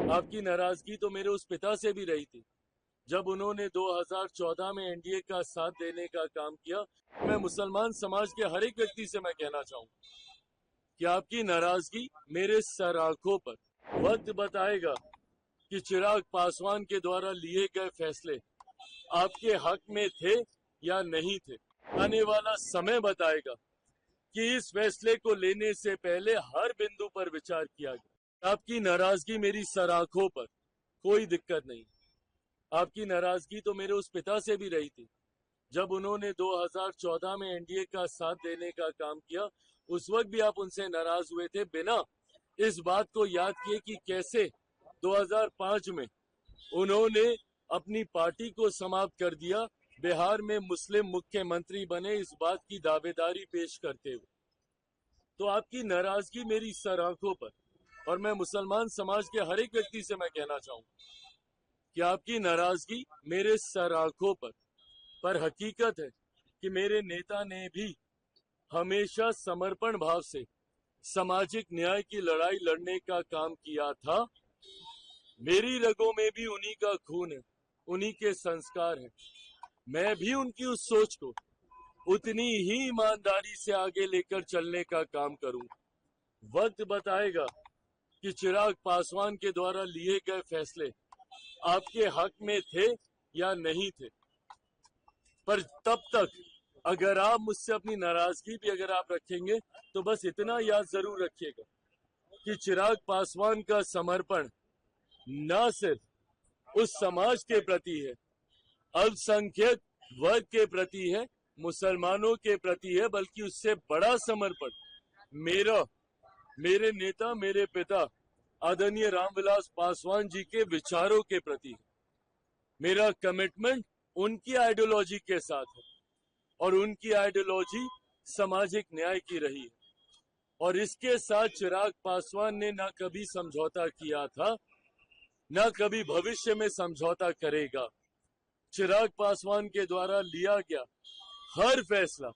आपकी नाराजगी तो मेरे उस पिता से भी रही थी जब उन्होंने 2014 में एनडीए का साथ देने का काम किया। मैं मुसलमान समाज के हर एक व्यक्ति से मैं कहना चाहूंगा कि आपकी नाराजगी मेरे सर आंखों पर। वक्त बताएगा कि चिराग पासवान के द्वारा लिए गए फैसले आपके हक में थे या नहीं थे। आने वाला समय बताएगा कि इस फैसले को लेने से पहले हर बिंदु पर विचार किया गया। आपकी नाराजगी मेरी सर आंखों पर, कोई दिक्कत नहीं। आपकी नाराजगी तो मेरे उस पिता से भी रही थी जब उन्होंने 2014 में एनडीए का साथ देने का काम किया। उस वक्त भी आप उनसे नाराज हुए थे, बिना इस बात को याद किए कि कैसे 2005 में उन्होंने अपनी पार्टी को समाप्त कर दिया, बिहार में मुस्लिम मुख्यमंत्री बने इस बात की दावेदारी पेश करते हुए। तो आपकी नाराजगी मेरी सर आंखों पर, और मैं मुसलमान समाज के हर एक व्यक्ति से मैं कहना चाहूंगा कि आपकी नाराजगी मेरे सर आंखों पर हकीकत है कि मेरे नेता ने भी हमेशा समर्पण भाव से सामाजिक न्याय की लड़ाई लड़ने का काम किया था। मेरी रगों में भी उन्हीं का खून है, उन्हीं के संस्कार हैं। मैं भी उनकी उस सोच को उतनी ही ईमानदारी से आगे लेकर चलने का काम करूंगा। वक्त बताएगा कि चिराग पासवान के द्वारा लिए गए फैसले आपके हक में थे या नहीं थे। पर तब तक अगर आप मुझसे अपनी नाराजगी भी अगर आप रखेंगे तो बस इतना याद जरूर रखिएगा कि चिराग पासवान का समर्पण न सिर्फ उस समाज के प्रति है, अल्पसंख्यक वर्ग के प्रति है, मुसलमानों के प्रति है, बल्कि उससे बड़ा समर्पण मेरे नेता, मेरे पिता आदरणीय रामविलास पासवान जी के विचारों के प्रति है। मेरा कमिटमेंट उनकी आइडियोलॉजी के साथ है और उनकी आइडियोलॉजी सामाजिक न्याय की रही है। और इसके साथ चिराग पासवान ने ना कभी समझौता किया था, ना कभी भविष्य में समझौता करेगा। चिराग पासवान के द्वारा लिया गया हर फैसला,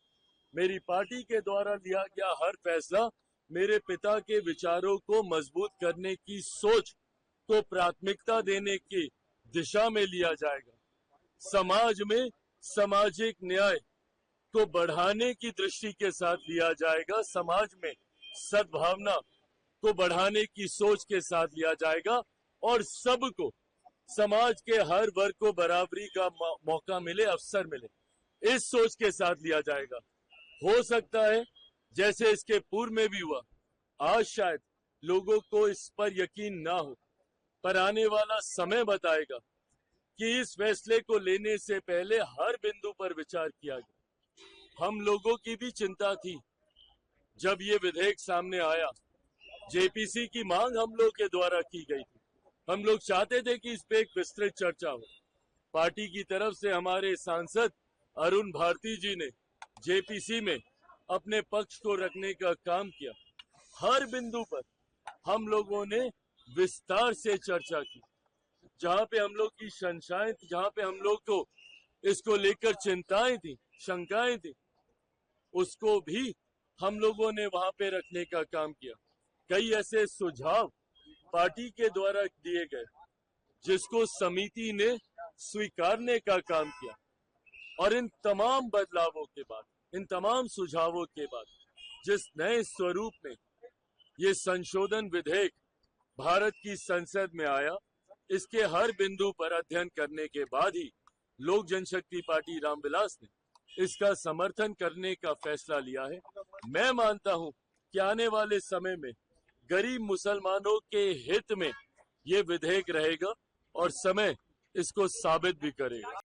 मेरी पार्टी के द्वारा लिया गया हर फैसला मेरे पिता के विचारों को मजबूत करने की सोच को प्राथमिकता देने की दिशा में लिया जाएगा। समाज में सामाजिक न्याय को बढ़ाने की दृष्टि के साथ लिया जाएगा। समाज में सद्भावना को बढ़ाने की सोच के साथ लिया जाएगा और सबको, समाज के हर वर्ग को बराबरी का मौका मिले, अवसर मिले, इस सोच के साथ लिया जाएगा। हो सकता है जैसे इसके पूर्व में भी हुआ, आज शायद लोगों को इस पर यकीन ना हो, पर आने वाला समय बताएगा कि इस फैसले को लेने से पहले हर बिंदु पर विचार किया गया। हम लोगों की भी चिंता थी जब ये विधेयक सामने आया। जेपीसी की मांग हम लोग के द्वारा की गई थी। हम लोग चाहते थे कि इस पे एक विस्तृत चर्चा हो। पार्टी की तरफ से हमारे सांसद अरुण भारती जी ने जेपीसी में अपने पक्ष को रखने का काम किया। हर बिंदु पर हम लोगों ने विस्तार से चर्चा की। जहां पे हम लोग की शंकाएं थी, जहां पे हम लोग को इसको लेकर चिंताएं थी, शंकाएं थी, उसको भी हम लोगों ने वहां पे रखने का काम किया। कई ऐसे सुझाव पार्टी के द्वारा दिए गए जिसको समिति ने स्वीकारने का काम किया। और इन तमाम बदलावों के बाद, इन तमाम सुझावों के बाद जिस नए स्वरूप में ये संशोधन विधेयक भारत की संसद में आया, इसके हर बिंदु पर अध्ययन करने के बाद ही लोक जनशक्ति पार्टी रामविलास ने इसका समर्थन करने का फैसला लिया है। मैं मानता हूं कि आने वाले समय में गरीब मुसलमानों के हित में ये विधेयक रहेगा और समय इसको साबित भी करेगा।